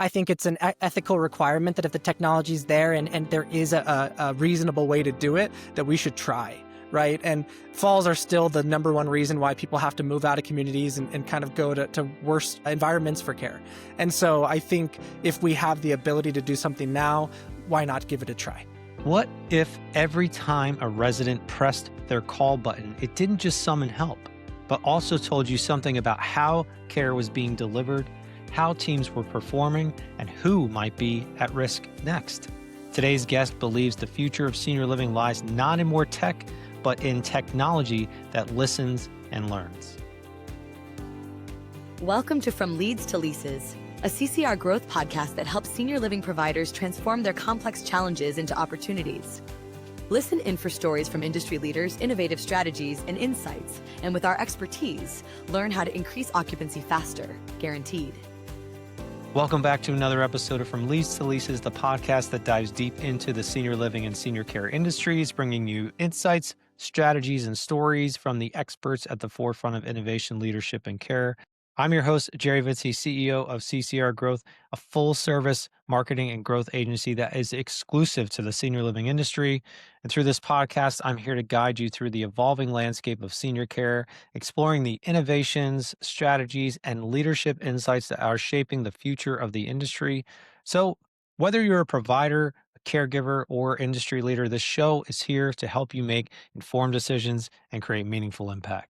I think it's an ethical requirement that if the technology is there and there is a reasonable way to do it, that we should try, right? And falls are still the number one reason why people have to move out of communities and kind of go to worse environments for care. And so I think if we have the ability to do something now, why not give it a try? What if every time a resident pressed their call button, it didn't just summon help, but also told you something about how care was being delivered, how teams were performing, and who might be at risk next? Today's guest believes the future of senior living lies not in more tech, but in technology that listens and learns. Welcome to From Leads to Leases, a CCR growth podcast that helps senior living providers transform their complex challenges into opportunities. Listen in for stories from industry leaders, innovative strategies, and insights. And with our expertise, learn how to increase occupancy faster, guaranteed. Welcome back to another episode of From Leads to Leases, the podcast that dives deep into the senior living and senior care industries, bringing you insights, strategies, and stories from the experts at the forefront of innovation, leadership, and care. I'm your host, Jerry Vinci, CEO of CCR Growth, a full-service marketing and growth agency that is exclusive to the senior living industry. And through this podcast, I'm here to guide you through the evolving landscape of senior care, exploring the innovations, strategies, and leadership insights that are shaping the future of the industry. So whether you're a provider, a caregiver, or industry leader, this show is here to help you make informed decisions and create meaningful impact.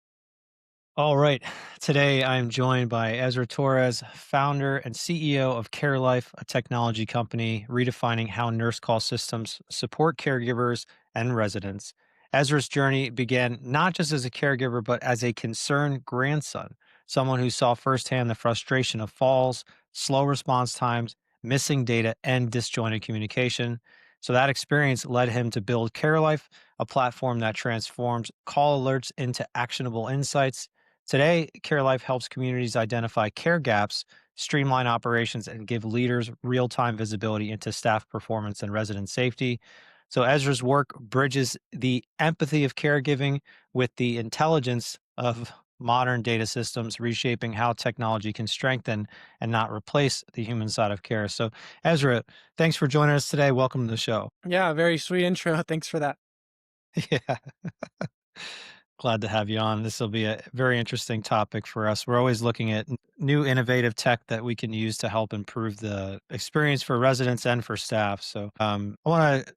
All right. Today, I'm joined by Ezra Torres, founder and CEO of CareLife, a technology company redefining how nurse call systems support caregivers and residents. Ezra's journey began not just as a caregiver, but as a concerned grandson, someone who saw firsthand the frustration of falls, slow response times, missing data, and disjointed communication. So that experience led him to build CareLife, a platform that transforms call alerts into actionable insights. Today, CareLife helps communities identify care gaps, streamline operations, and give leaders real-time visibility into staff performance and resident safety. So Ezra's work bridges the empathy of caregiving with the intelligence of modern data systems, reshaping how technology can strengthen and not replace the human side of care. So Ezra, thanks for joining us today. Welcome to the show. Yeah, very sweet intro. Thanks for that. Yeah. Glad to have you on. This will be a very interesting topic for us. We're always looking at new innovative tech that we can use to help improve the experience for residents and for staff. So I want to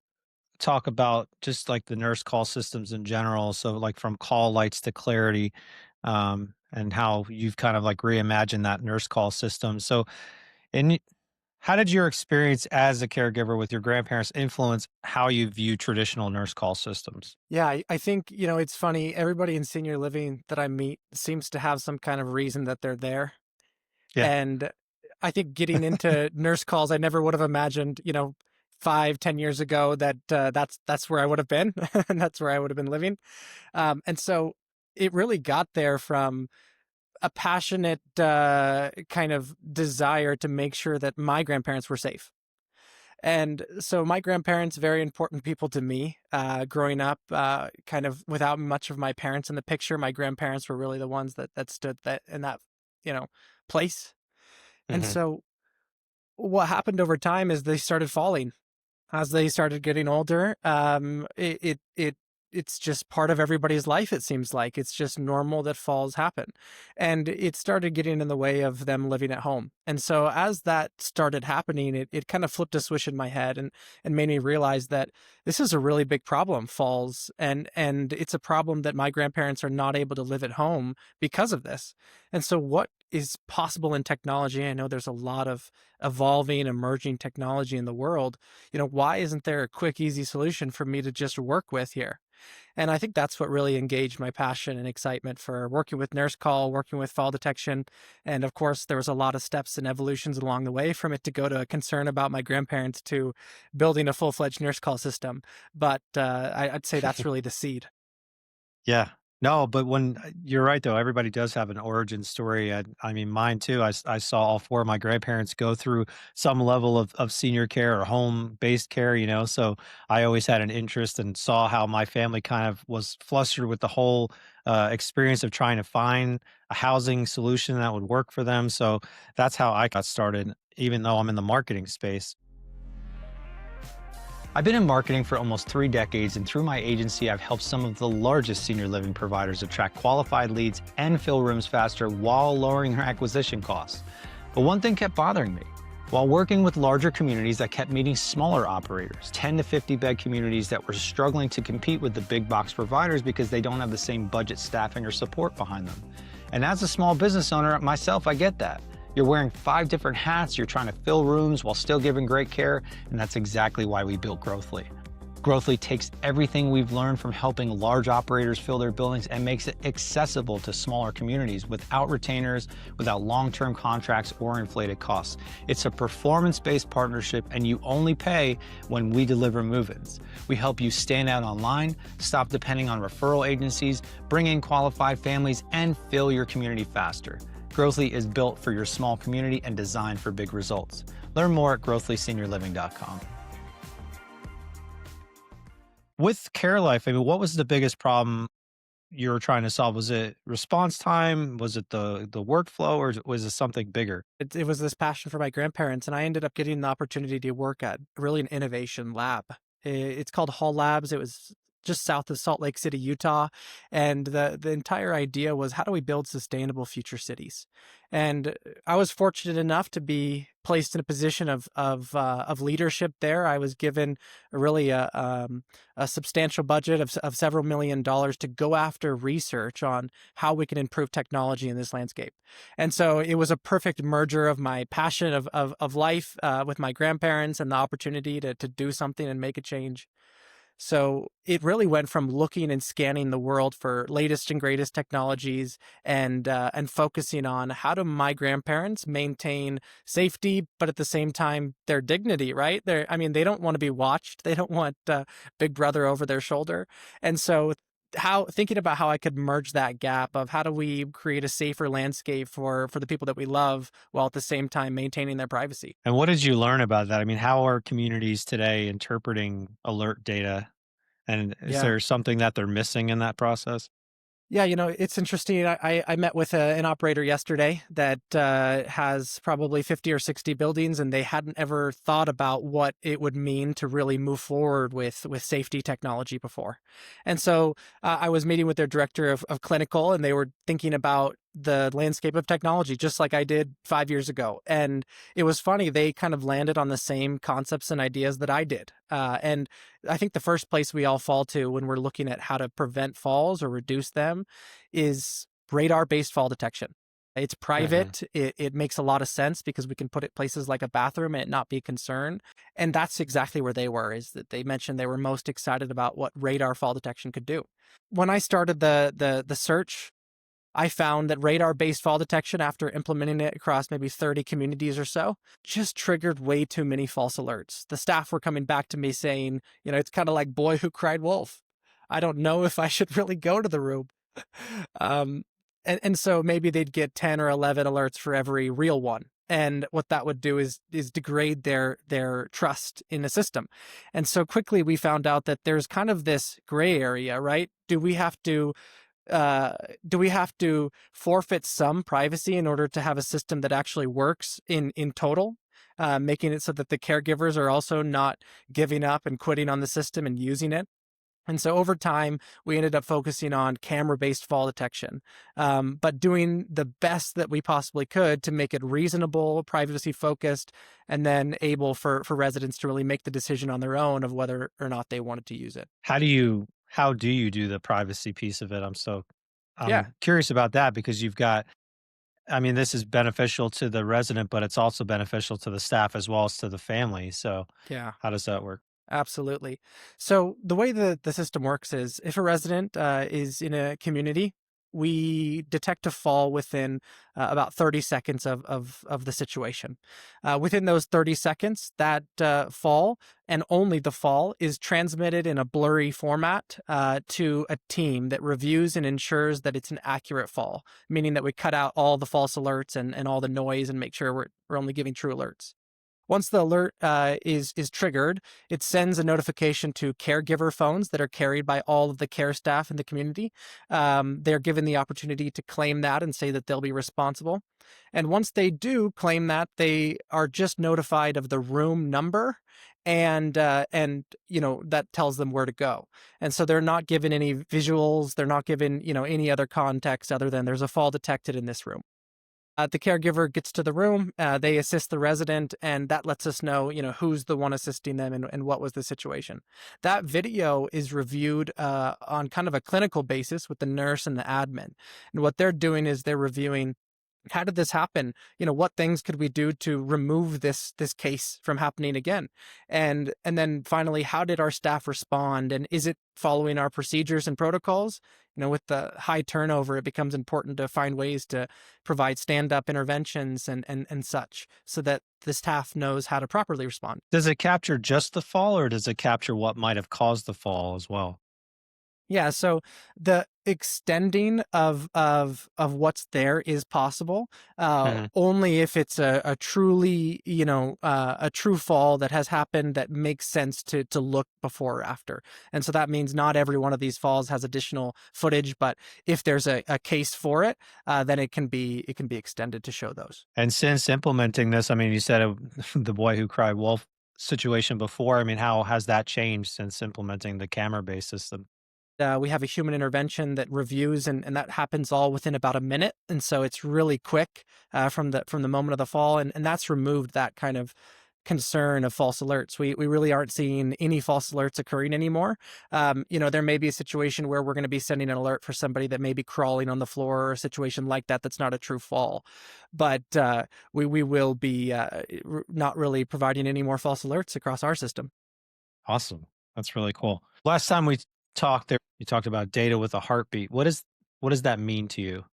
talk about just like the nurse call systems in general. So like from call lights to clarity, and how you've kind of like reimagined that nurse call system. So in how did your experience as a caregiver with your grandparents influence how you view traditional nurse call systems? Yeah, I think, it's funny. Everybody in senior living that I meet seems to have some kind of reason that they're there. Yeah. And I think getting into nurse calls, I never would have imagined, 5, 10 years ago that that's where I would have been and that's where I would have been living. And so it really got there from a passionate kind of desire to make sure that my grandparents were safe. And so my grandparents, very important people to me. Growing up, kind of without much of my parents in the picture, my grandparents were really the ones that stood that in that, place. And Hmm. so what happened over time is they started falling as they started getting older. It's just part of everybody's life. It seems like it's just normal that falls happen, and it started getting in the way of them living at home. And so as that started happening, it kind of flipped a switch in my head and made me realize that this is a really big problem, falls, and it's a problem that my grandparents are not able to live at home because of this. And so what is possible in technology? I know there's a lot of evolving, emerging technology in the world. Why isn't there a quick, easy solution for me to just work with here? And I think that's what really engaged my passion and excitement for working with nurse call, working with fall detection. And of course, there was a lot of steps and evolutions along the way from it to go to a concern about my grandparents to building a full-fledged nurse call system. But I'd say that's really the seed. Yeah. No, but when you're right though, everybody does have an origin story. I mean, mine too. I saw all four of my grandparents go through some level of senior care or home-based care, so I always had an interest and saw how my family kind of was flustered with the whole experience of trying to find a housing solution that would work for them. So that's how I got started even though I'm in the marketing space. I've been in marketing for almost 3 decades, and through my agency, I've helped some of the largest senior living providers attract qualified leads and fill rooms faster while lowering their acquisition costs. But one thing kept bothering me. While working with larger communities, I kept meeting smaller operators, 10 to 50 bed communities that were struggling to compete with the big box providers because they don't have the same budget, staffing, or support behind them. And as a small business owner myself, I get that. You're wearing 5 different hats, you're trying to fill rooms while still giving great care, and that's exactly why we built Growthly. Growthly takes everything we've learned from helping large operators fill their buildings and makes it accessible to smaller communities without retainers, without long-term contracts or inflated costs. It's a performance-based partnership, and you only pay when we deliver move-ins. We help you stand out online, stop depending on referral agencies, bring in qualified families, and fill your community faster. Growthly is built for your small community and designed for big results. Learn more at growthlyseniorliving.com. With CareLife, I mean, what was the biggest problem you were trying to solve? Was it response time? Was it the workflow, or was it something bigger? It was this passion for my grandparents, and I ended up getting the opportunity to work at really an innovation lab. It's called Hall Labs. It was just south of Salt Lake City, Utah. And the entire idea was, how do we build sustainable future cities? And I was fortunate enough to be placed in a position of leadership there. I was given really a substantial budget of several $1,000,000 to go after research on how we can improve technology in this landscape. And so it was a perfect merger of my passion of life with my grandparents and the opportunity to do something and make a change. So it really went from looking and scanning the world for latest and greatest technologies and focusing on, how do my grandparents maintain safety, but at the same time their dignity, right? They don't want to be watched. They don't want Big Brother over their shoulder. And so thinking about how I could merge that gap of, how do we create a safer landscape for the people that we love while at the same time maintaining their privacy. And what did you learn about that? I mean, how are communities today interpreting alert data? And is Yeah. there something that they're missing in that process? Yeah, it's interesting. I met with an operator yesterday that has probably 50 or 60 buildings, and they hadn't ever thought about what it would mean to really move forward with safety technology before. And so I was meeting with their director of clinical, and they were thinking about the landscape of technology, just like I did 5 years ago. And it was funny, they kind of landed on the same concepts and ideas that I did. And I think the first place we all fall to when we're looking at how to prevent falls or reduce them is radar-based fall detection. It's private. It makes a lot of sense because we can put it places like a bathroom and it not be a concern. And that's exactly where they were, is that they mentioned they were most excited about what radar fall detection could do. When I started the search, I found that radar-based fall detection, after implementing it across maybe 30 communities or so, just triggered way too many false alerts. The staff were coming back to me saying, it's kind of like Boy Who Cried Wolf. I don't know if I should really go to the room. And so maybe they'd get 10 or 11 alerts for every real one. And what that would do is degrade their trust in the system. And so quickly we found out that there's kind of this gray area, right? Do we have to forfeit some privacy in order to have a system that actually works in total, making it so that the caregivers are also not giving up and quitting on the system and using it? And so over time, we ended up focusing on camera-based fall detection, but doing the best that we possibly could to make it reasonable, privacy-focused, and then able for residents to really make the decision on their own of whether or not they wanted to use it. How do you do the privacy piece of it? Yeah, I'm curious about that, because this is beneficial to the resident, but it's also beneficial to the staff as well as to the family. So yeah. how does that work? Absolutely. So the way the system works is, if a resident is in a community, we detect a fall within about 30 seconds of the situation. Within those 30 seconds, that fall, and only the fall, is transmitted in a blurry format to a team that reviews and ensures that it's an accurate fall, meaning that we cut out all the false alerts and all the noise and make sure we're only giving true alerts. Once the alert is triggered, it sends a notification to caregiver phones that are carried by all of the care staff in the community. They're given the opportunity to claim that and say that they'll be responsible. And once they do claim that, they are just notified of the room number, and that tells them where to go. And so they're not given any visuals. They're not given any other context other than there's a fall detected in this room. The caregiver gets to the room, they assist the resident, and that lets us know, who's the one assisting them and what was the situation. That video is reviewed on kind of a clinical basis with the nurse and the admin. And what they're doing is they're reviewing, how did this happen? What things could we do to remove this case from happening again? And then finally, how did our staff respond? And is it following our procedures and protocols? With the high turnover, it becomes important to find ways to provide stand-up interventions and such, so that the staff knows how to properly respond. Does it capture just the fall, or does it capture what might have caused the fall as well? Yeah, so the extending of what's there is possible, Mhm. only if it's a truly, a true fall that has happened that makes sense to look before or after. And so that means not every one of these falls has additional footage, but if there's a case for it, then it can be extended to show those. And since implementing this, I mean, you said the boy who cried wolf situation before. I mean, how has that changed since implementing the camera-based system? We have a human intervention that reviews, and that happens all within about a minute, and so it's really quick from the moment of the fall, and that's removed that kind of concern of false alerts. We really aren't seeing any false alerts occurring anymore. There may be a situation where we're going to be sending an alert for somebody that may be crawling on the floor, or a situation like that that's not a true fall, but we will be not really providing any more false alerts across our system. Awesome. That's really cool. Last time we talked there, you talked about data with a heartbeat. What does that mean to you?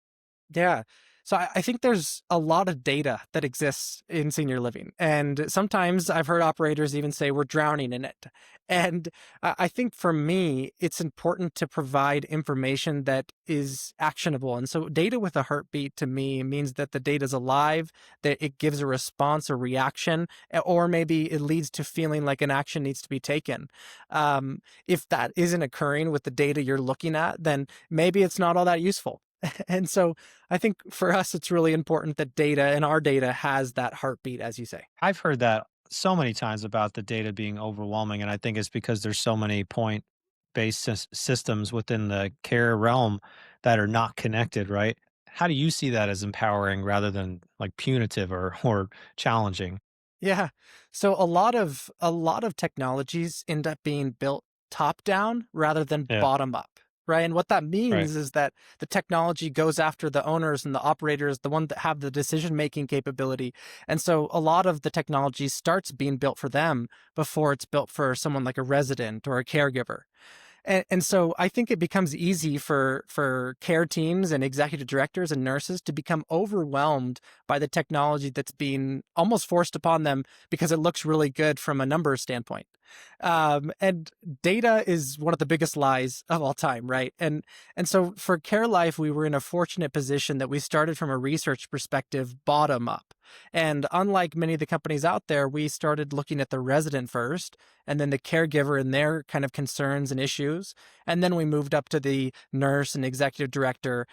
Yeah. So I think there's a lot of data that exists in senior living. And sometimes I've heard operators even say we're drowning in it. And I think for me, it's important to provide information that is actionable. And so data with a heartbeat to me means that the data is alive, that it gives a response or reaction, or maybe it leads to feeling like an action needs to be taken. If that isn't occurring with the data you're looking at, then maybe it's not all that useful. And so I think for us, it's really important that data and our data has that heartbeat, as you say. I've heard that so many times about the data being overwhelming, and I think it's because there's so many point-based systems within the care realm that are not connected, right? How do you see that as empowering rather than like punitive or challenging? Yeah. So a lot of technologies end up being built top down rather than Yeah, bottom up. Right. And what that right. means is that the technology goes after the owners and the operators, the one that have the decision making capability. And so a lot of the technology starts being built for them before it's built for someone like a resident or a caregiver. And so I think it becomes easy for care teams and executive directors and nurses to become overwhelmed by the technology that's being almost forced upon them because it looks really good from a numbers standpoint. And data is one of the biggest lies of all time, right? And so for CareLife, we were in a fortunate position that we started from a research perspective, bottom up. And unlike many of the companies out there, we started looking at the resident first, and then the caregiver and their kind of concerns and issues. And then we moved up to the nurse and executive director,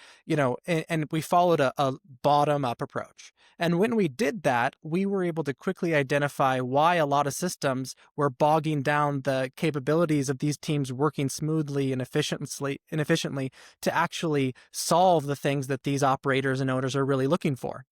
and we followed a bottom up approach. And when we did that, we were able to quickly identify why a lot of systems were bogging down the capabilities of these teams working smoothly and efficiently to actually solve the things that these operators and owners are really looking for.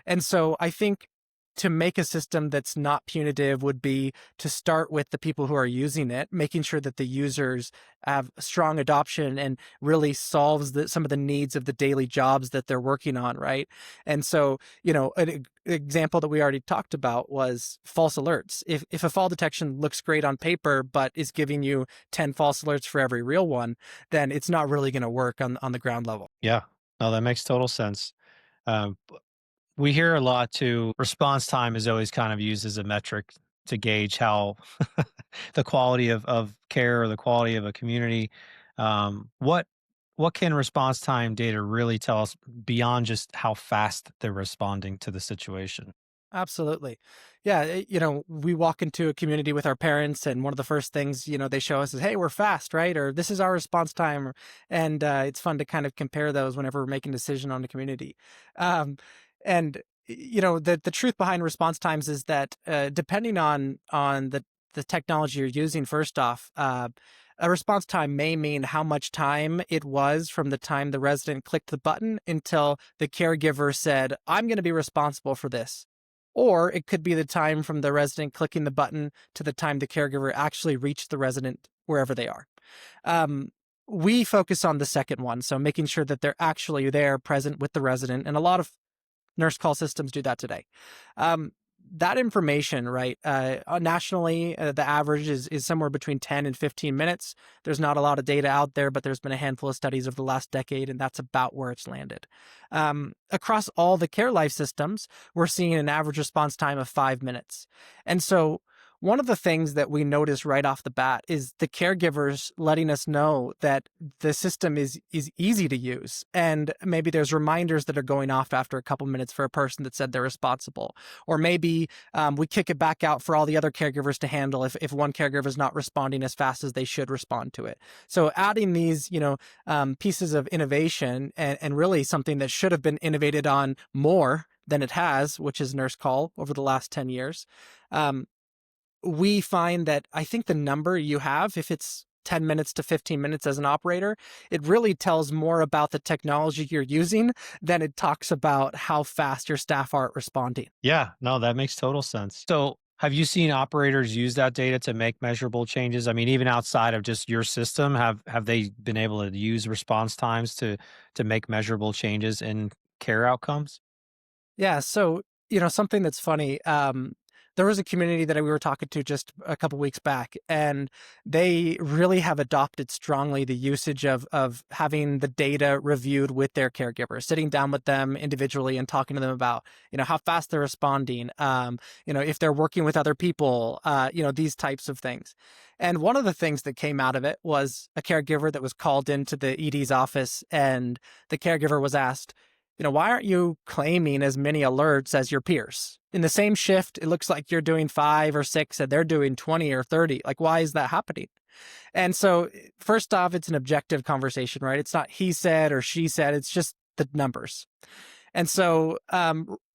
And so I think to make a system that's not punitive would be to start with the people who are using it, making sure that the users have strong adoption and really solves some of the needs of the daily jobs that they're working on, right? And so, an example that we already talked about was false alerts. If a fall detection looks great on paper, but is giving you 10 false alerts for every real one, then it's not really going to work on the ground level. Yeah. No, that makes total sense. Um, we hear a lot too. Response time is always kind of used as a metric to gauge how the quality of care or the quality of a community. What can response time data really tell us beyond just how fast they're responding to the situation? Absolutely. Yeah, we walk into a community with our parents, and one of the first things, they show us is, hey, we're fast, right? Or this is our response time. And it's fun to kind of compare those whenever we're making a decision on the community. Um, and, the truth behind response times is that depending on the technology you're using, first off, a response time may mean how much time it was from the time the resident clicked the button until the caregiver said, I'm going to be responsible for this. Or it could be the time from the resident clicking the button to the time the caregiver actually reached the resident wherever they are. Um, we focus on the second one, so making sure that they're actually there, present with the resident, and a lot of nurse call systems do that today. Um, that information, right? Nationally, the average is somewhere between 10 and 15 minutes. There's not a lot of data out there, but there's been a handful of studies over the last decade, and that's about where it's landed. Across all the CareLife systems, we're seeing an average response time of 5 minutes. And so one of the things that we notice right off the bat is the caregivers letting us know that the system is easy to use. And maybe there's reminders that are going off after a couple minutes for a person that said they're responsible. Or maybe we kick it back out for all the other caregivers to handle if one caregiver is not responding as fast as they should respond to it. So adding these, pieces of innovation and really something that should have been innovated on more than it has, which is nurse call over the last 10 years. We find that I think the number you have, if it's 10 minutes to 15 minutes as an operator, it really tells more about the technology you're using than it talks about how fast your staff are at responding. Yeah, no, that makes total sense. So, have you seen operators use that data to make measurable changes? I mean, even outside of just your system, have they been able to use response times to make measurable changes in care outcomes? Yeah. So, something that's funny. There was a community that we were talking to just a couple weeks back, and they really have adopted strongly the usage of having the data reviewed with their caregiver, sitting down with them individually and talking to them about, how fast they're responding, if they're working with other people, these types of things. And one of the things that came out of it was a caregiver that was called into the ED's office, and the caregiver was asked, why aren't you claiming as many alerts as your peers? In the same shift, it looks like you're doing 5 or 6 and they're doing 20 or 30. Like, why is that happening? And so first off, it's an objective conversation, right? It's not he said or she said, it's just the numbers. And so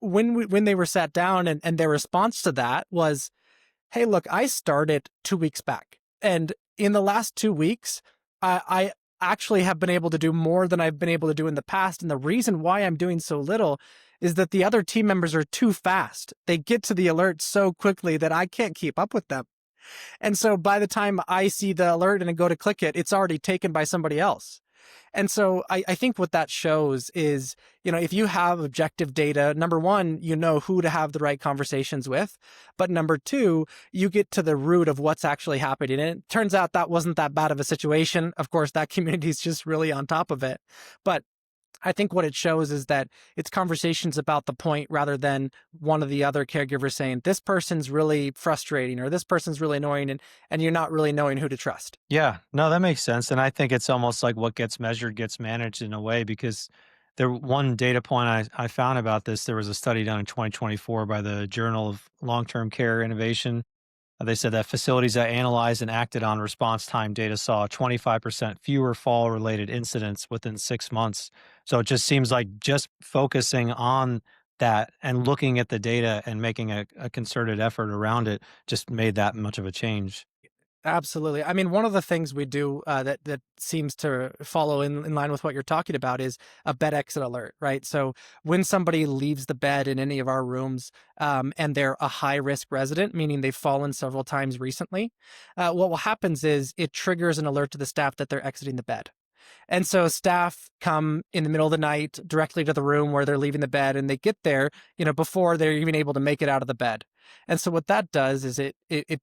when they were sat down and their response to that was, hey, look, I started 2 weeks back. And in the last 2 weeks, I actually have been able to do more than I've been able to do in the past. And the reason why I'm doing so little is that the other team members are too fast. They get to the alert so quickly that I can't keep up with them. And so by the time I see the alert and I go to click it, it's already taken by somebody else. And so I think what that shows is, if you have objective data, number one, you know who to have the right conversations with. But number two, you get to the root of what's actually happening. And it turns out that wasn't that bad of a situation. Of course, that community is just really on top of it. But I think what it shows is that it's conversations about the point rather than one of the other caregivers saying, this person's really frustrating or this person's really annoying, and you're not really knowing who to trust. Yeah, no, that makes sense. And I think it's almost like what gets measured gets managed in a way, because there one data point I found about this, there was a study done in 2024 by the Journal of Long-Term Care Innovation. They said that facilities that analyzed and acted on response time data saw 25% fewer fall related incidents within 6 months. So it just seems like just focusing on that and looking at the data and making a concerted effort around it just made that much of a change. Absolutely. I mean, one of the things we do that seems to follow in line with what you're talking about is a bed exit alert, right? So when somebody leaves the bed in any of our rooms and they're a high risk resident, meaning they've fallen several times recently, what will happens is it triggers an alert to the staff that they're exiting the bed. And so staff come in the middle of the night directly to the room where they're leaving the bed, and they get there, before they're even able to make it out of the bed. And so what that does is it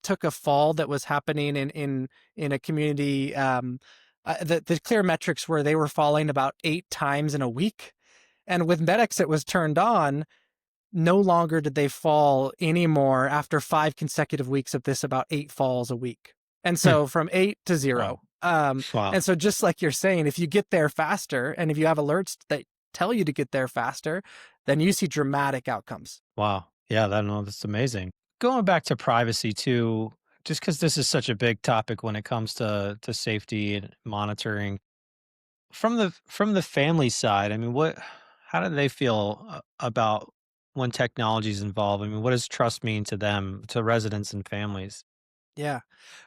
took a fall that was happening in a community. The clear metrics were they were falling about 8 times in a week. And with MedX, it was turned on. No longer did they fall anymore after 5 consecutive weeks of this, about 8 falls a week. And so from 8 to 0. Wow. And so just like you're saying, if you get there faster and if you have alerts that tell you to get there faster, then you see dramatic outcomes. Wow. Yeah, that's amazing. Going back to privacy too, just because this is such a big topic when it comes to safety and monitoring. From the family side, I mean, how do they feel about when technology is involved? I mean, what does trust mean to them, to residents and families? Yeah.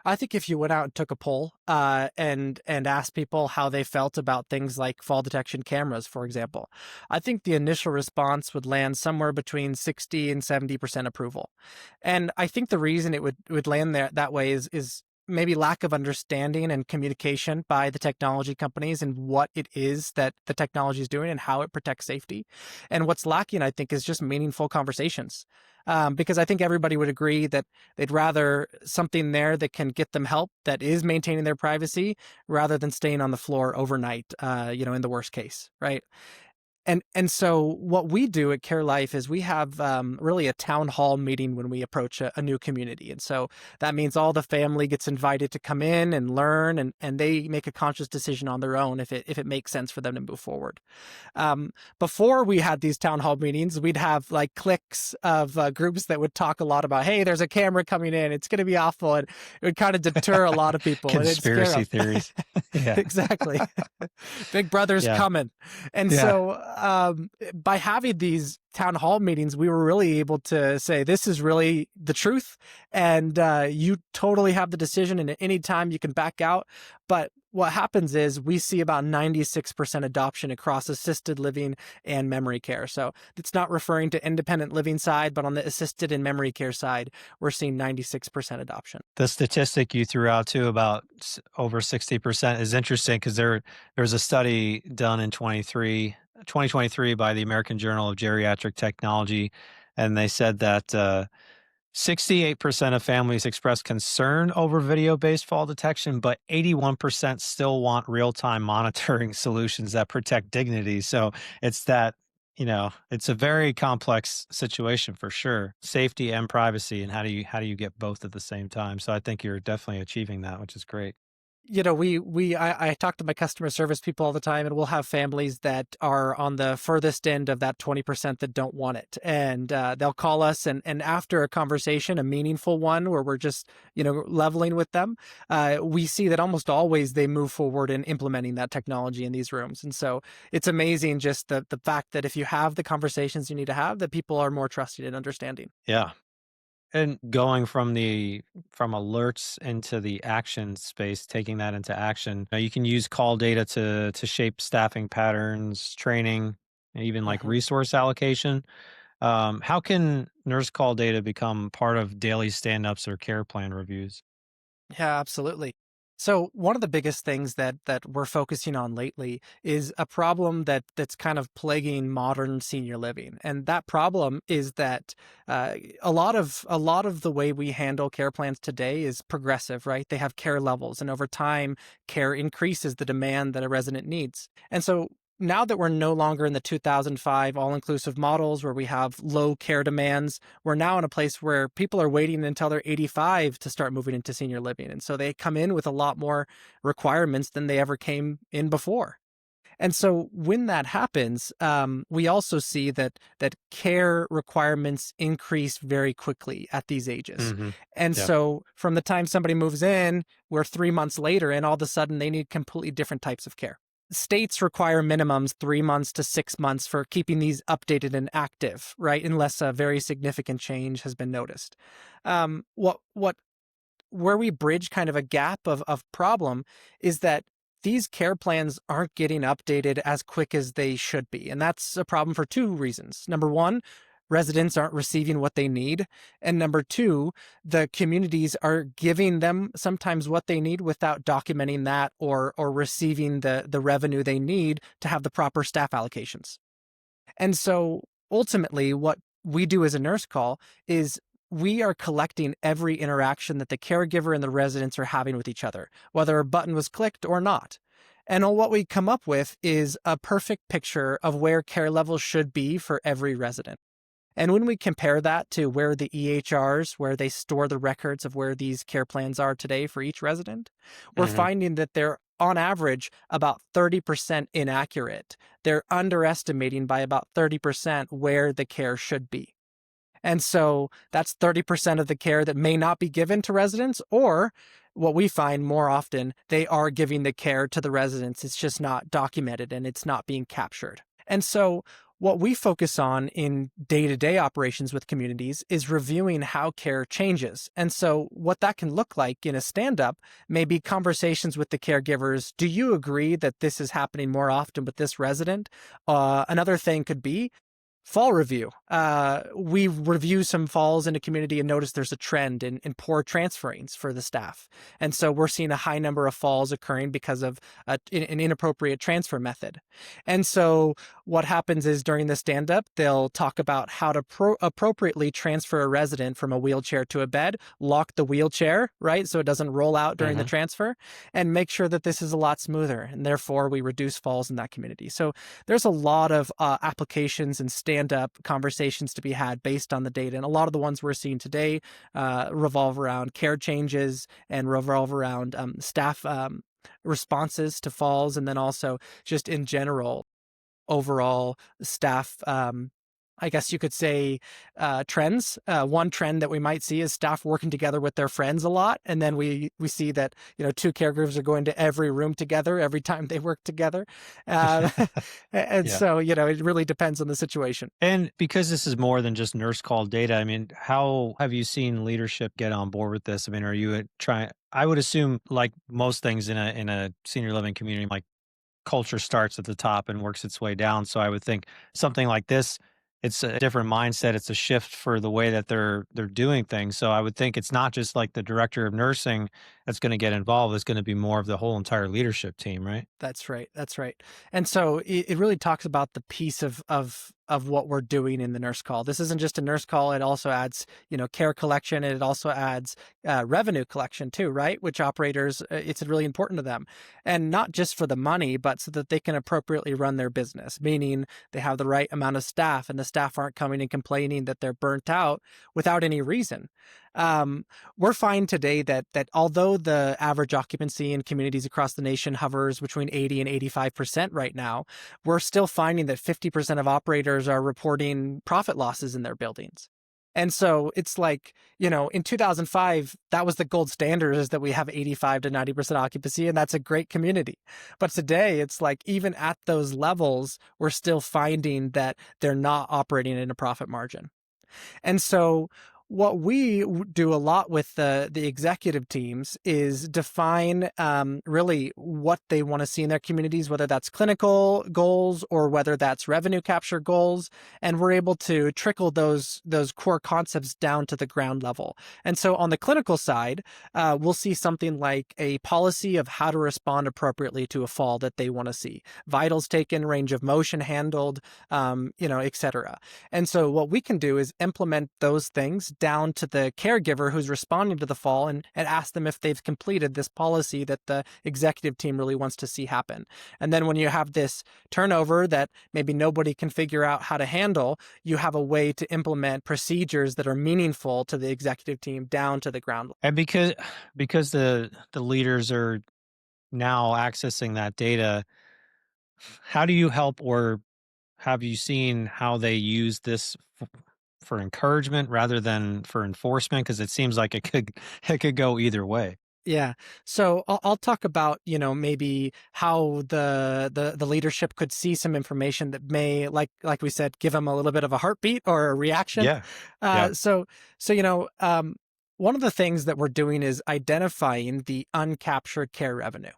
I think if you went out and took a poll and asked people how they felt about things like fall detection cameras, for example, I think the initial response would land somewhere between 60 and 70% approval. And I think the reason it would land there that way is maybe lack of understanding and communication by the technology companies and what it is that the technology is doing and how it protects safety. And what's lacking, I think, is just meaningful conversations. Because I think everybody would agree that they'd rather something there that can get them help that is maintaining their privacy rather than staying on the floor overnight, in the worst case, right? And so what we do at CareLife is we have really a town hall meeting when we approach a new community. And so that means all the family gets invited to come in and learn, and they make a conscious decision on their own if it makes sense for them to move forward. Before we had these town hall meetings, we'd have like cliques of groups that would talk a lot about, hey, there's a camera coming in, it's going to be awful. And it would kind of deter a lot of people and it'd scare Conspiracy them. theories. Yeah. Exactly. Big Brother's Yeah. coming. And Yeah. so by having these town hall meetings, we were really able to say, this is really the truth. And you totally have the decision. And at any time you can back out. But what happens is we see about 96% adoption across assisted living and memory care. So it's not referring to independent living side, but on the assisted and memory care side, we're seeing 96% adoption. The statistic you threw out too about over 60% is interesting because there's a study done in 2023 by the American Journal of Geriatric Technology, and they said that 68% of families express concern over video-based fall detection, but 81% still want real-time monitoring solutions that protect dignity. So it's that, it's a very complex situation for sure. Safety and privacy, and how do you get both at the same time? So I think you're definitely achieving that, which is great. I talk to my customer service people all the time, and we'll have families that are on the furthest end of that 20% that don't want it. And they'll call us, and after a conversation, a meaningful one where we're just, leveling with them, we see that almost always they move forward in implementing that technology in these rooms. And so it's amazing just the fact that if you have the conversations you need to have, that people are more trusting and understanding. Yeah. And going from alerts into the action space, taking that into action, you can use call data to shape staffing patterns, training, and even like Mhm. resource allocation. How can nurse call data become part of daily stand-ups or care plan reviews? Yeah, absolutely. So one of the biggest things that we're focusing on lately is a problem that's kind of plaguing modern senior living, and that problem is that a lot of the way we handle care plans today is progressive, right? They have care levels, and over time, care increases the demand that a resident needs, and so. Now that we're no longer in the 2005 all-inclusive models where we have low care demands, we're now in a place where people are waiting until they're 85 to start moving into senior living. And so they come in with a lot more requirements than they ever came in before. And so when that happens, we also see that care requirements increase very quickly at these ages. Hmm. And Yeah. so from the time somebody moves in, we're 3 months later, and all of a sudden they need completely different types of care. States require minimums 3 months to 6 months for keeping these updated and active, right? Unless a very significant change has been noticed. What where we bridge kind of a gap of problem is that these care plans aren't getting updated as quick as they should be. And that's a problem for two reasons. Number one, residents aren't receiving what they need. And number two, the communities are giving them sometimes what they need without documenting that or receiving the revenue they need to have the proper staff allocations. And so ultimately, what we do as a nurse call is we are collecting every interaction that the caregiver and the residents are having with each other, whether a button was clicked or not. And what we come up with is a perfect picture of where care levels should be for every resident. And when we compare that to where the EHRs, where they store the records of where these care plans are today for each resident, we're Hmm. finding that they're on average about 30% inaccurate. They're underestimating by about 30% where the care should be. And so that's 30% of the care that may not be given to residents, or what we find more often, they are giving the care to the residents. It's just not documented and it's not being captured. And so what we focus on in day-to-day operations with communities is reviewing how care changes. And so what that can look like in a stand-up may be conversations with the caregivers. Do you agree that this is happening more often with this resident? Another thing could be fall review. We review some falls in a community and notice there's a trend in poor transferings for the staff. And so we're seeing a high number of falls occurring because of an inappropriate transfer method. And so what happens is during the stand-up, they'll talk about how to appropriately transfer a resident from a wheelchair to a bed, lock the wheelchair, right, so it doesn't roll out during the transfer, and make sure that this is a lot smoother. And therefore, we reduce falls in that community. So there's a lot of applications and stand-up conversations to be had based on the data. And a lot of the ones we're seeing today revolve around care changes and revolve around staff responses to falls, and then also just in general, overall staff, I guess you could say, trends. One trend that we might see is staff working together with their friends a lot. And then we see that, two caregivers are going to every room together every time they work together. So, it really depends on the situation. And because this is more than just nurse call data, I mean, how have you seen leadership get on board with this? I mean, are you trying? I would assume, like most things in a senior living community, like culture starts at the top and works its way down. So I would think something like this, it's a different mindset. It's a shift for the way that they're doing things. So I would think it's not just like the director of nursing that's going to get involved. It's going to be more of the whole entire leadership team, right? That's right. That's right. And so it really talks about the piece of what we're doing in the nurse call. This isn't just a nurse call. It also adds, care collection, and it also adds revenue collection too, right? Which operators, it's really important to them. And not just for the money, but so that they can appropriately run their business, meaning they have the right amount of staff and the staff aren't coming and complaining that they're burnt out without any reason. We're finding today that although the average occupancy in communities across the nation hovers between 80 and 85% right now, we're still finding that 50% of operators are reporting profit losses in their buildings. And so it's like, in 2005, that was the gold standard, is that we have 85 to 90% occupancy, and that's a great community. But today, it's like, even at those levels, we're still finding that they're not operating in a profit margin. And so what we do a lot with the executive teams is define really what they want to see in their communities, whether that's clinical goals or whether that's revenue capture goals. And we're able to trickle those core concepts down to the ground level. And so on the clinical side, we'll see something like a policy of how to respond appropriately to a fall that they want to see, vitals taken, range of motion handled, et cetera. And so what we can do is implement those things down to the caregiver who's responding to the fall and ask them if they've completed this policy that the executive team really wants to see happen. And then when you have this turnover that maybe nobody can figure out how to handle, you have a way to implement procedures that are meaningful to the executive team down to the ground. And because the leaders are now accessing that data, how do you help, or have you seen how they use this for encouragement rather than for enforcement? Because it seems like it could go either way. Yeah. So I'll talk about, maybe how the leadership could see some information that may, like we said, give them a little bit of a heartbeat or a reaction. Yeah. So one of the things that we're doing is identifying the uncaptured care revenue.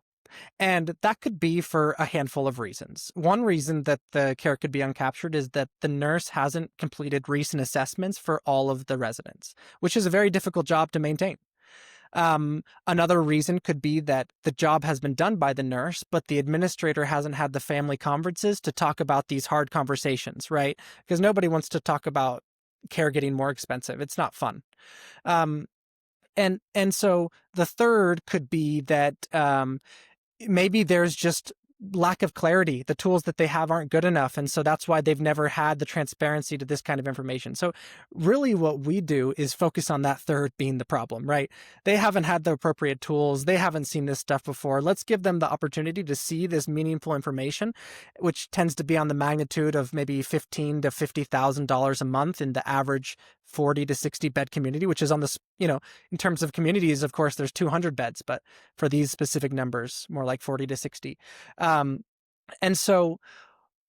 And that could be for a handful of reasons. One reason that the care could be uncaptured is that the nurse hasn't completed recent assessments for all of the residents, which is a very difficult job to maintain. Another reason could be that the job has been done by the nurse, but the administrator hasn't had the family conferences to talk about these hard conversations, right? Because nobody wants to talk about care getting more expensive. It's not fun. And so the third could be that maybe there's just lack of clarity. The tools that they have aren't good enough. And so that's why they've never had the transparency to this kind of information. So really what we do is focus on that third being the problem, right? They haven't had the appropriate tools. They haven't seen this stuff before. Let's give them the opportunity to see this meaningful information, which tends to be on the magnitude of maybe $15,000 to $50,000 a month in the average 40 to 60 bed community, which is on this, in terms of communities, of course, there's 200 beds, but for these specific numbers, more like 40 to 60. And so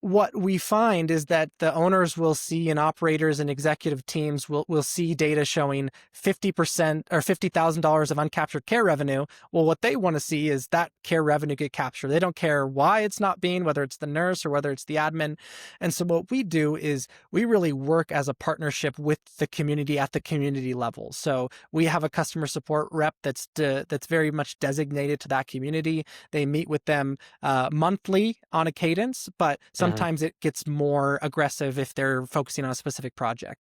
what we find is that the owners will see, and operators and executive teams will see data showing 50% or $50,000 of uncaptured care revenue. Well, what they want to see is that care revenue get captured. They don't care why it's not being, whether it's the nurse or whether it's the admin. And so what we do is we really work as a partnership with the community at the community level. So we have a customer support rep that's very much designated to that community. They meet with them monthly on a cadence, but sometimes it gets more aggressive if they're focusing on a specific project.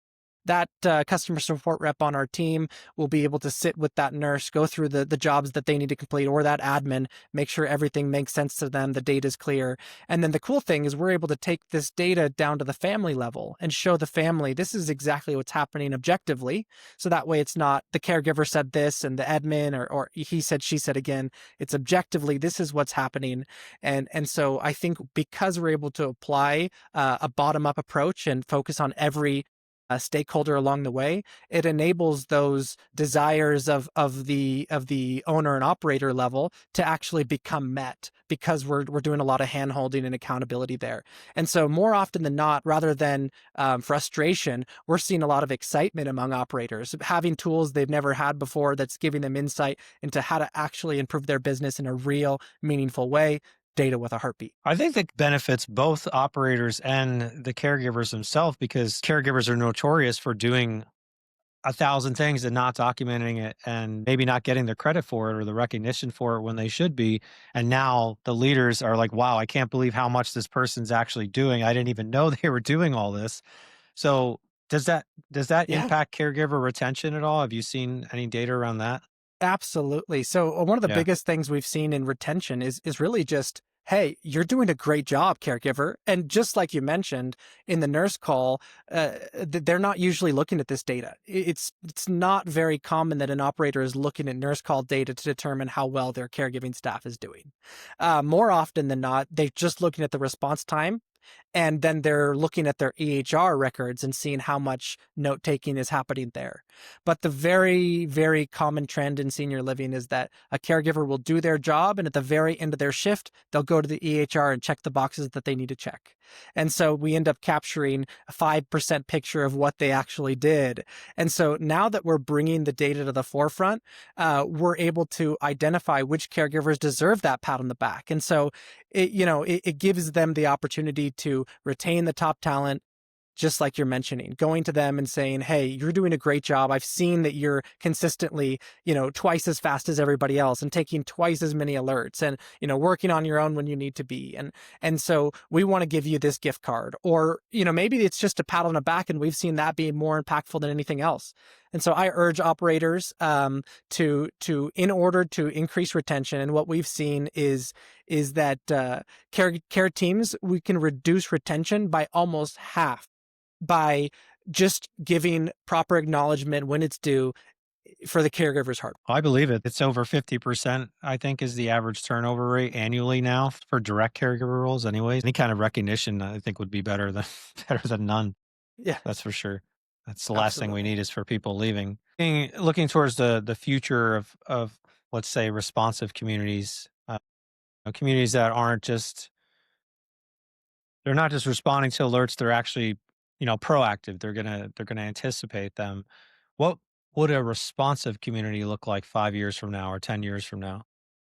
That customer support rep on our team will be able to sit with that nurse, go through the jobs that they need to complete, or that admin, make sure everything makes sense to them, the data is clear. And then the cool thing is we're able to take this data down to the family level and show the family this is exactly what's happening objectively. So that way it's not the caregiver said this and the admin or he said, she said again. It's objectively, this is what's happening. And so I think because we're able to apply a bottom-up approach and focus on every stakeholder along the way, it enables those desires of the owner and operator level to actually become met, because we're doing a lot of hand-holding and accountability there. And so more often than not, rather than frustration, we're seeing a lot of excitement among operators, having tools they've never had before that's giving them insight into how to actually improve their business in a real, meaningful way. Data with a heartbeat. I think that benefits both operators and the caregivers themselves, because caregivers are notorious for doing 1,000 things and not documenting it and maybe not getting the credit for it or the recognition for it when they should be. And now the leaders are like, wow, I can't believe how much this person's actually doing. I didn't even know they were doing all this. So does that impact caregiver retention at all? Have you seen any data around that? Absolutely. So one of the biggest things we've seen in retention is really just, hey, you're doing a great job, caregiver. And just like you mentioned in the nurse call, they're not usually looking at this data. It's not very common that an operator is looking at nurse call data to determine how well their caregiving staff is doing. More often than not, they're just looking at the response time. And then they're looking at their EHR records and seeing how much note taking is happening there. But the very, very common trend in senior living is that a caregiver will do their job, and at the very end of their shift, they'll go to the EHR and check the boxes that they need to check. And so we end up capturing a 5% picture of what they actually did. And so now that we're bringing the data to the forefront, we're able to identify which caregivers deserve that pat on the back. And so it gives them the opportunity to retain the top talent, just like you're mentioning, going to them and saying, hey, you're doing a great job. I've seen that you're consistently, twice as fast as everybody else and taking twice as many alerts and, working on your own when you need to be. And so we want to give you this gift card, or, maybe it's just a pat on the back, and we've seen that be more impactful than anything else. And so I urge operators to in order to increase retention. And what we've seen is that care teams, we can reduce retention by almost half by just giving proper acknowledgement when it's due for the caregiver's heart. I believe it. It's over 50%, I think, is the average turnover rate annually now for direct caregiver roles anyways. Any kind of recognition, I think, would be better than none. Yeah, that's for sure. That's the last thing we need is for people leaving. Looking towards the future of let's say responsive communities, communities that aren't they're not just responding to alerts, they're actually proactive. They're gonna anticipate them. What would a responsive community look like 5 years from now or 10 years from now?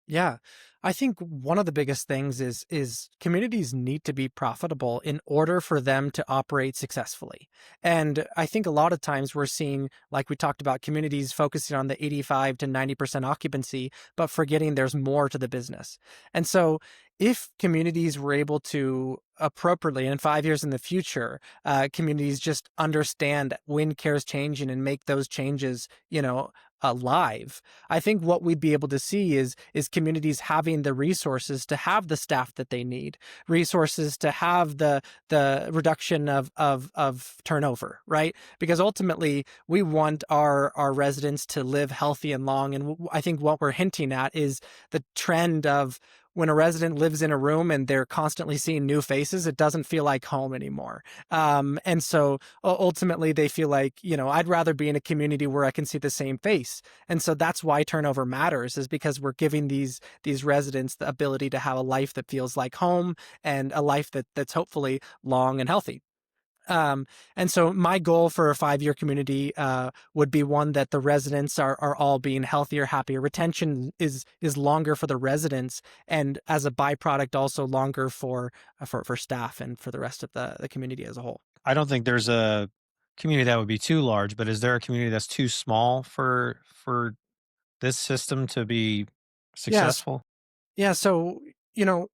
Yeah, I think one of the biggest things is communities need to be profitable in order for them to operate successfully. And I think a lot of times we're seeing, like we talked about, communities focusing on the 85 to 90% occupancy, but forgetting there's more to the business. And so if communities were able to appropriately, in 5 years in the future, communities just understand when care is changing and make those changes, alive, I think what we'd be able to see is communities having the resources to have the staff that they need, resources to have the reduction of turnover, right? Because ultimately we want our residents to live healthy and long. And I think what we're hinting at is the trend of when a resident lives in a room and they're constantly seeing new faces, it doesn't feel like home anymore. And so ultimately they feel like, I'd rather be in a community where I can see the same face. And so that's why turnover matters, is because we're giving these residents the ability to have a life that feels like home, and a life that's hopefully long and healthy. And so my goal for a 5-year community would be one that the residents are all being healthier, happier. Retention is longer for the residents, and as a byproduct, also longer for staff and for the rest of the community as a whole. I don't think there's a community that would be too large, but is there a community that's too small for this system to be Yes. successful? Yeah. So, you know,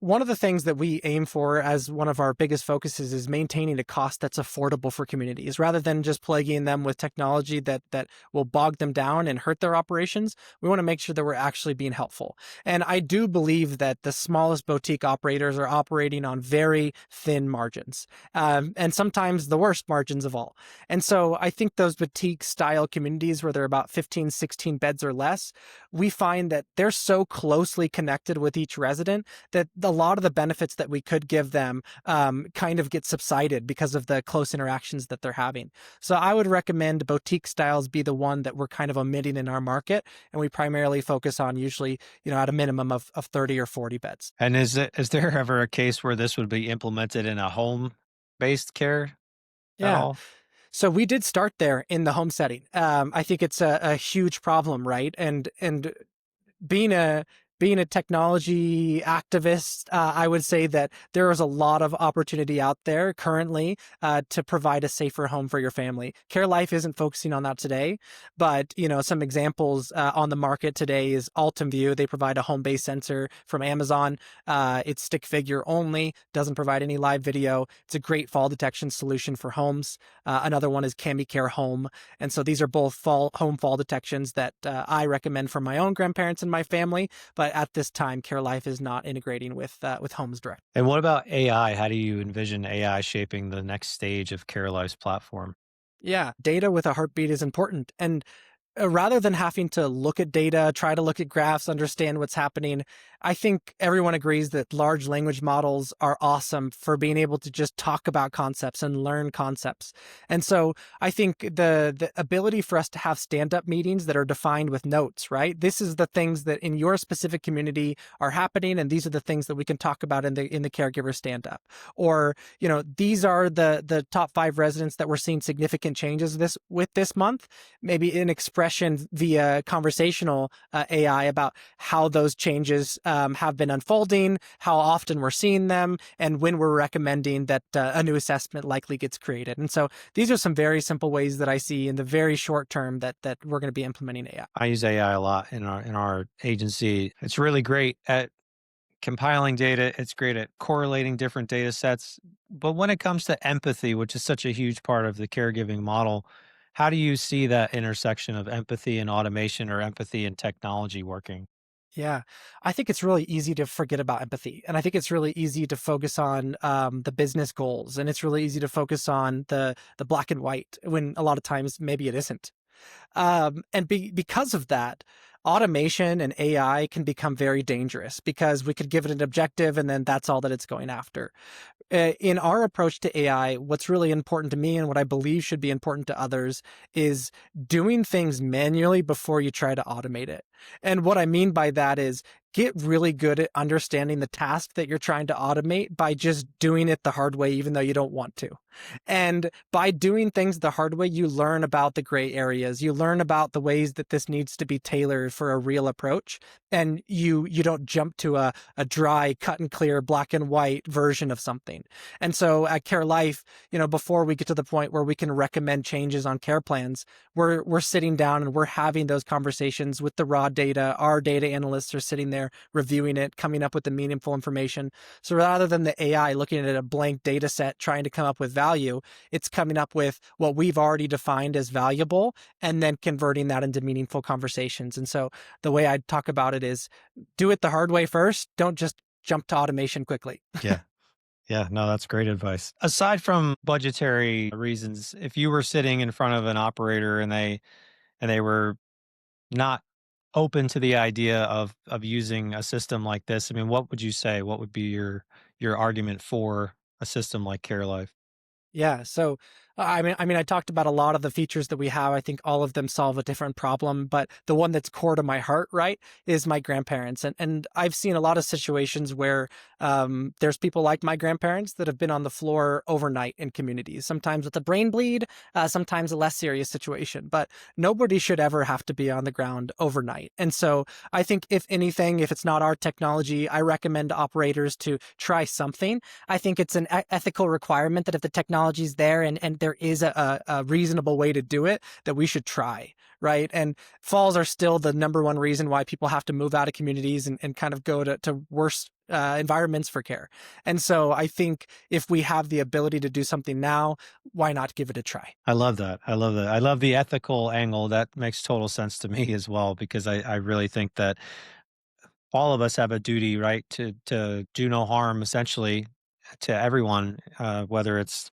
one of the things that we aim for as one of our biggest focuses is maintaining a cost that's affordable for communities, rather than just plaguing them with technology that will bog them down and hurt their operations. We want to make sure that we're actually being helpful. And I do believe that the smallest boutique operators are operating on very thin margins, and sometimes the worst margins of all. And so I think those boutique style communities where they're about 15, 16 beds or less, we find that they're so closely connected with each resident that a lot of the benefits that we could give them kind of get subsided because of the close interactions that they're having. So I would recommend boutique styles be the one that we're kind of omitting in our market, and we primarily focus on usually, at a minimum of 30 or 40 beds. And is there ever a case where this would be implemented in a home-based care at Yeah. all? So we did start there in the home setting. I think it's a huge problem, right? And being a being a technology activist, I would say that there is a lot of opportunity out there currently to provide a safer home for your family. CareLife isn't focusing on that today, but some examples on the market today is View. They provide a home-based sensor from Amazon. It's stick figure only, doesn't provide any live video. It's a great fall detection solution for homes. Another one is Care Home, and so these are both home fall detections that I recommend for my own grandparents and my family. But at this time, CareLife is not integrating with Homes Direct. And what about AI? How do you envision AI shaping the next stage of CareLife's platform? Yeah, data with a heartbeat is important. And rather than having to look at data, try to look at graphs, understand what's happening, I think everyone agrees that large language models are awesome for being able to just talk about concepts and learn concepts. And so I think the ability for us to have stand-up meetings that are defined with notes, right? This is the things that in your specific community are happening, and these are the things that we can talk about in the caregiver stand-up. Or, these are the top 5 residents that we're seeing significant changes this month. Maybe an expression via conversational AI about how those changes have been unfolding, how often we're seeing them, and when we're recommending that a new assessment likely gets created. And so these are some very simple ways that I see in the very short term that we're going to be implementing AI. I use AI a lot in our agency. It's really great at compiling data. It's great at correlating different data sets. But when it comes to empathy, which is such a huge part of the caregiving model, how do you see that intersection of empathy and automation, or empathy and technology, working? Yeah, I think it's really easy to forget about empathy. And I think it's really easy to focus on the business goals. And it's really easy to focus on the black and white, when a lot of times maybe it isn't. Because of that, automation and AI can become very dangerous, because we could give it an objective and then that's all that it's going after. In our approach to AI, what's really important to me and what I believe should be important to others is doing things manually before you try to automate it. And what I mean by that is get really good at understanding the task that you're trying to automate by just doing it the hard way, even though you don't want to. And by doing things the hard way, you learn about the gray areas. You learn about the ways that this needs to be tailored for a real approach. And you don't jump to a dry, cut and clear, black and white version of something. And so at CareLife, before we get to the point where we can recommend changes on care plans, we're sitting down and we're having those conversations with the raw data. Our data analysts are sitting there reviewing it, coming up with the meaningful information. So rather than the AI looking at a blank data set trying to come up with value, it's coming up with what we've already defined as valuable and then converting that into meaningful conversations. And so the way I talk about it is do it the hard way first. Don't just jump to automation quickly. Yeah. Yeah, no, that's great advice. Aside from budgetary reasons, if you were sitting in front of an operator and they were not open to the idea of using a system like this, I mean, what would you say? What would be your argument for a system like CareLife? Yeah. So, I mean, I talked about a lot of the features that we have. I think all of them solve a different problem, but the one that's core to my heart, right, is my grandparents. And I've seen a lot of situations where there's people like my grandparents that have been on the floor overnight in communities, sometimes with a brain bleed, sometimes a less serious situation, but nobody should ever have to be on the ground overnight. And so I think if anything, if it's not our technology, I recommend operators to try something. I think it's an ethical requirement that if the technology is there and there is a reasonable way to do it, that we should try, right? And falls are still the number one reason why people have to move out of communities and kind of go to worse environments for care. And so I think if we have the ability to do something now, why not give it a try? I love that. I love that. I love the ethical angle. That makes total sense to me as well, because I really think that all of us have a duty, right, to do no harm, essentially, to everyone, whether it's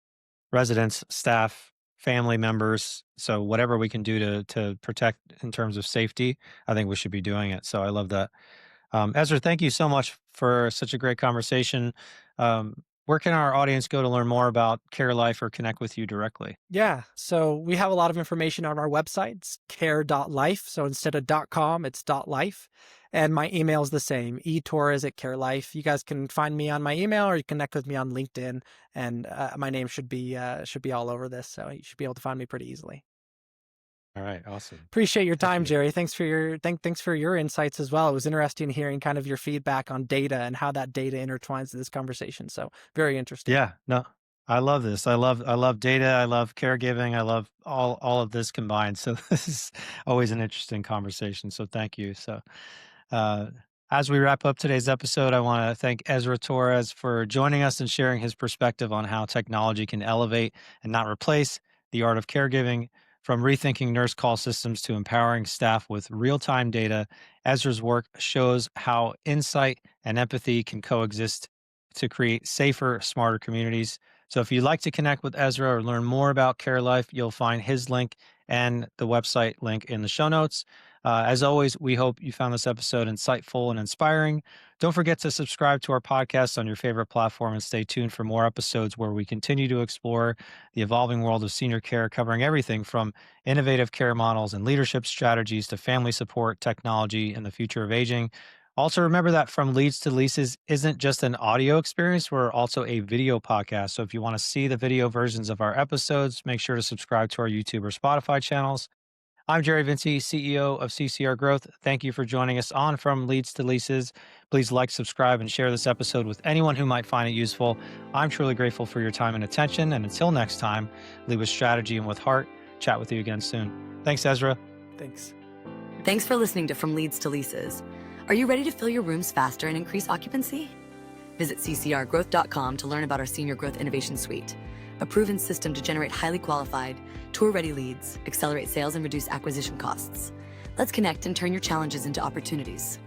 residents, staff, family members. So whatever we can do to protect in terms of safety, I think we should be doing it. So I love that. Ezra, thank you so much for such a great conversation. Where can our audience go to learn more about CareLife or connect with you directly? Yeah. So we have a lot of information on our website. It's care.life. So instead of .com, it's .life. And my email is the same, eTorres@CareLife. You guys can find me on my email or you connect with me on LinkedIn. And my name should be all over this. So you should be able to find me pretty easily. All right, awesome. Appreciate your Thank time, you. Jerry. Thanks for your insights as well. It was interesting hearing kind of your feedback on data and how that data intertwines to this conversation. So very interesting. Yeah, no, I love this. I love data. I love caregiving. I love all of this combined. So this is always an interesting conversation. So thank you. So uh, as we wrap up today's episode, I want to thank Ezra Torres for joining us and sharing his perspective on how technology can elevate and not replace the art of caregiving. From rethinking nurse call systems to empowering staff with real time data, Ezra's work shows how insight and empathy can coexist to create safer, smarter communities. So if you'd like to connect with Ezra or learn more about CareLife, you'll find his link and the website link in the show notes. As always, we hope you found this episode insightful and inspiring. Don't forget to subscribe to our podcast on your favorite platform and stay tuned for more episodes where we continue to explore the evolving world of senior care, covering everything from innovative care models and leadership strategies to family support, technology, and the future of aging. Also, remember that From Leads to Leases isn't just an audio experience, we're also a video podcast. So if you want to see the video versions of our episodes, make sure to subscribe to our YouTube or Spotify channels. I'm Jerry Vinci, CEO of CCR Growth. Thank you for joining us on From Leads to Leases. Please like, subscribe, and share this episode with anyone who might find it useful. I'm truly grateful for your time and attention. And until next time, lead with strategy and with heart. Chat with you again soon. Thanks, Ezra. Thanks. Thanks for listening to From Leads to Leases. Are you ready to fill your rooms faster and increase occupancy? Visit ccrgrowth.com to learn about our Senior Growth Innovation Suite, a proven system to generate highly qualified, tour-ready leads, accelerate sales, and reduce acquisition costs. Let's connect and turn your challenges into opportunities.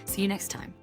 See you next time.